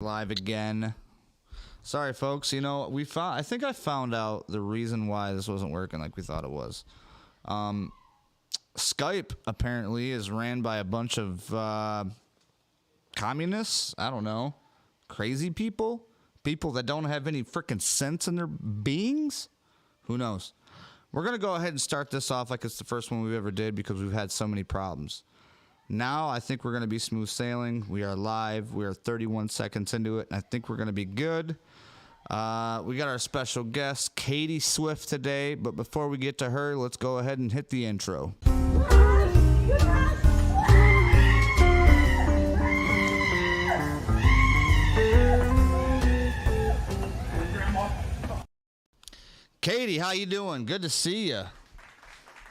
Live again. Sorry, folks. I think I found out the reason why this wasn't working like we thought it was. Skype apparently is ran by a bunch of communists. I don't know, crazy people that don't have any freaking sense in their beings. Who knows? We're gonna go ahead and start this off like it's the first one we've ever did because we've had so many problems. Now I think we're going to be smooth sailing. We are live. We are 31 seconds into it, and I think we're going to be good. We got our special guest, Katie Swift, today. But before we get to her, let's go ahead and hit the intro. Katie, how you doing? Good to see you.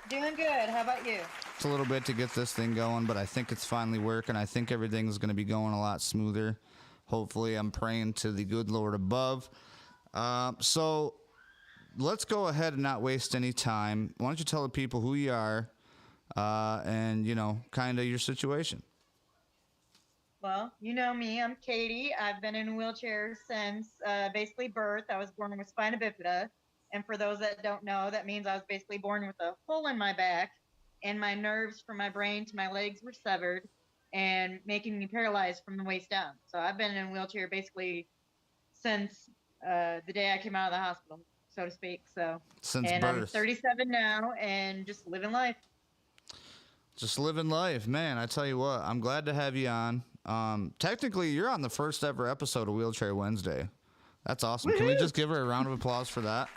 Doing good. How about you? It's a little bit to get this thing going, but I think it's finally working. I think everything's going to be going a lot smoother. Hopefully, I'm praying to the good Lord above. So let's go ahead and not waste any time. Why don't you tell the people who you are and, kind of your situation? Well, you know me. I'm Katie. I've been in a wheelchair since basically birth. I was born with spina bifida. And for those that don't know, that means I was basically born with a hole in my back. And my nerves from my brain to my legs were severed and making me paralyzed from the waist down. So I've been in a wheelchair basically since the day I came out of the hospital, so to speak. Since birth. I'm 37 now and just living life. Just living life, man. I tell you what, I'm glad to have you on. Technically, you're on the first ever episode of Wheelchair Wednesday. That's awesome. Woo-hoo! Can we just give her a round of applause for that?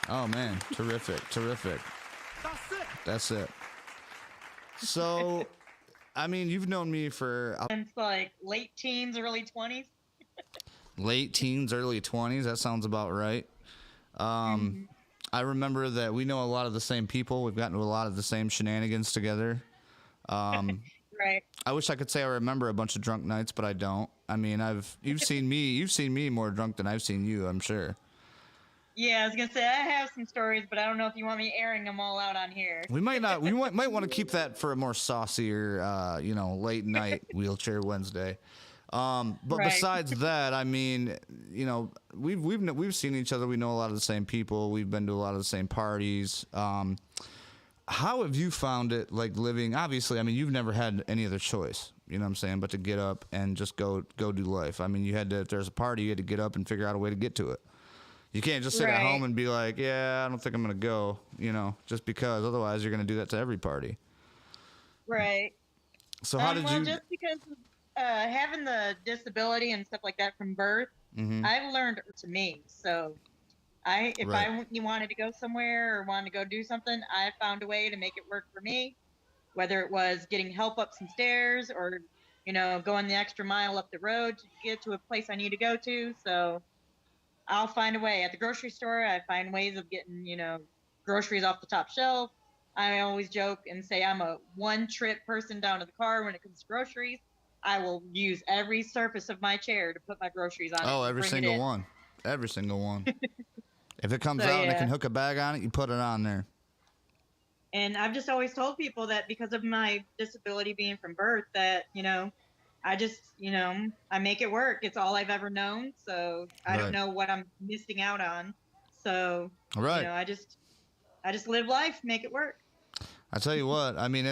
Oh, man. Terrific. That's it. So, I mean, you've known me for... Since like late teens, early 20s. Late teens, early 20s. That sounds about right. I remember that we know a lot of the same people. We've gotten to a lot of the same shenanigans together. Right. I wish I could say I remember a bunch of drunk nights, but I don't. I mean, you've seen me more drunk than I've seen you, I'm sure. Yeah, I was gonna say I have some stories, but I don't know if you want me airing them all out on here. We might not. We might want to keep that for a more saucier, late night Wheelchair Wednesday. But right. Besides that, I mean, we've seen each other. We know a lot of the same people. We've been to a lot of the same parties. How have you found it, like living? Obviously, I mean, you've never had any other choice. You know what I'm saying? But to get up and just go do life. I mean, you had to. If there's a party, you had to get up and figure out a way to get to it. You can't just sit at home and be like, yeah, I don't think I'm going to go, just because. Otherwise, you're going to do that to every party. Right. So how did you... Just because having the disability and stuff like that from birth, I've learned to me. So if I wanted to go somewhere or wanted to go do something, I found a way to make it work for me, whether it was getting help up some stairs or, going the extra mile up the road to get to a place I need to go to. So... I'll find a way. At the grocery store, I find ways of getting, groceries off the top shelf. I always joke and say I'm a one-trip person down to the car when it comes to groceries. I will use every surface of my chair to put my groceries on. Oh, every single one. Every single one. If it comes out and it can hook a bag on it, you put it on there. And I've just always told people that because of my disability being from birth that, I just, I make it work. It's all I've ever known. So I don't know what I'm missing out on. So, I just live life, make it work. I tell you what, I mean,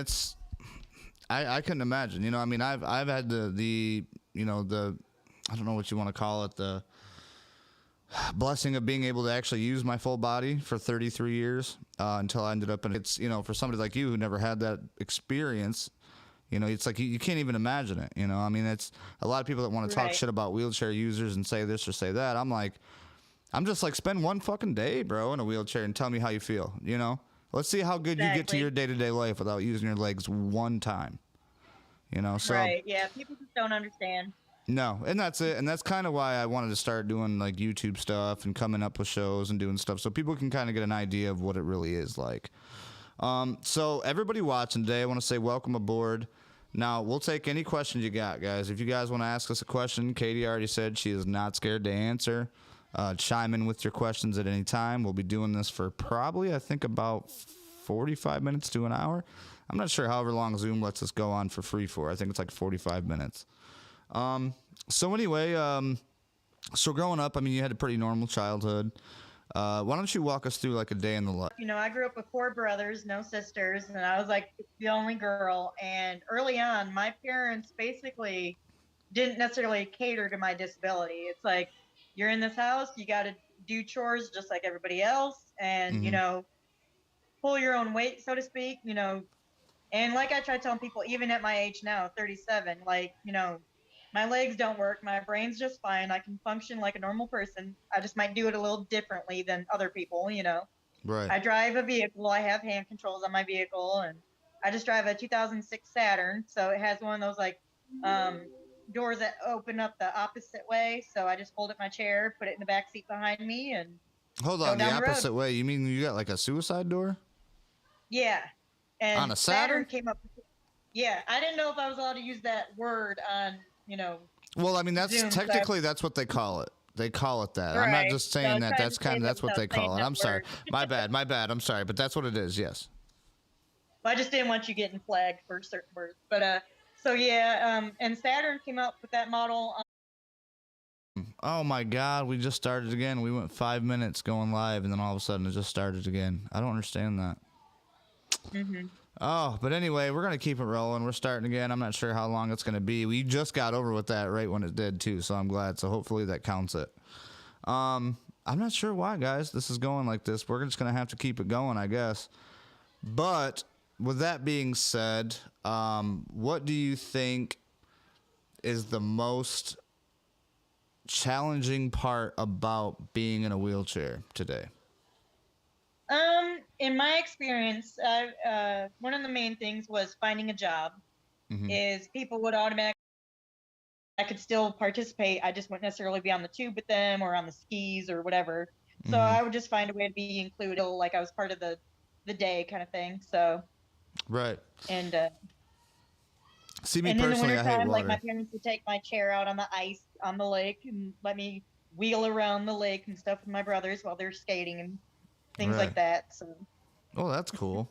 I couldn't imagine, I mean, I've had the I don't know what you want to call it, the blessing of being able to actually use my full body for 33 years until I ended up in it's, for somebody like you who never had that experience. It's like you can't even imagine it. I mean, it's a lot of people that want to talk shit about wheelchair users and say this or say that. I'm just like, spend one fucking day, bro, in a wheelchair and tell me how you feel. Let's see how good you get to your day-to-day life without using your legs one time. So right. Yeah, people just don't understand. No, and that's it. And that's kind of why I wanted to start doing like YouTube stuff and coming up with shows and doing stuff so people can kind of get an idea of what it really is like. So everybody watching today, I want to say welcome aboard. Now, we'll take any questions you got, guys. If you guys want to ask us a question, Katie already said she is not scared to answer. Chime in with your questions at any time. We'll be doing this for probably, I think, about 45 minutes to an hour. I'm not sure however long Zoom lets us go on for free for. I think it's like 45 minutes. So anyway, so growing up, I mean, you had a pretty normal childhood. Why don't you walk us through like a day in the life? You know, I grew up with 4 brothers, no sisters, and I was like the only girl. And early on, my parents basically didn't necessarily cater to my disability. It's like, you're in this house, you got to do chores just like everybody else, and, you know, pull your own weight, so to speak, you know. And like I try telling people, even at my age now, 37, like, you know, my legs don't work, my brain's just fine. I can function like a normal person. I just might do it a little differently than other people, you know. Right. I drive a vehicle. I have hand controls on my vehicle, and I just drive a 2006 Saturn. So it has one of those like doors that open up the opposite way. So I just hold up my chair, put it in the back seat behind me, and Hold on, the opposite way. You mean you got like a suicide door? Yeah. And on a Saturn? came up. Yeah, I didn't know if I was allowed to use that word on, you know. Well, I mean, that's Zoom, technically that's what they call it. They call it that. Right. I'm not just saying So that. That's kind of that's what they call it. I'm sorry. Word. My bad. My bad. I'm sorry, but that's what it is. Yes. I just didn't want you getting flagged for certain words. But so yeah, and Saturn came out with that model. Oh my God, we just started again. We went 5 minutes going live, and then all of a sudden it just started again. I don't understand that. Oh, but anyway, we're gonna keep it rolling. We're starting again. I'm not sure how long it's gonna be. We just got over with that right when it did too, so I'm glad. So hopefully that counts it. I'm not sure why, guys. This is going like this. We're just gonna have to keep it going, I guess. But with that being said, what do you think is the most challenging part about being in a wheelchair today? In my experience, one of the main things was finding a job. Is people would automatically, I could still participate. I just wouldn't necessarily be on the tube with them or on the skis or whatever. So I would just find a way to be included, like I was part of the day kind of thing. So. Right. And see, me and in the personally, I hate wintertime, water. like my parents would take my chair out on the ice on the lake and let me wheel around the lake and stuff with my brothers while they're skating and things like that. So. Oh, that's cool.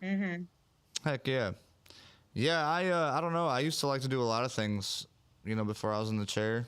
Heck yeah. Yeah, I don't know. I used to like to do a lot of things, you know, before I was in the chair.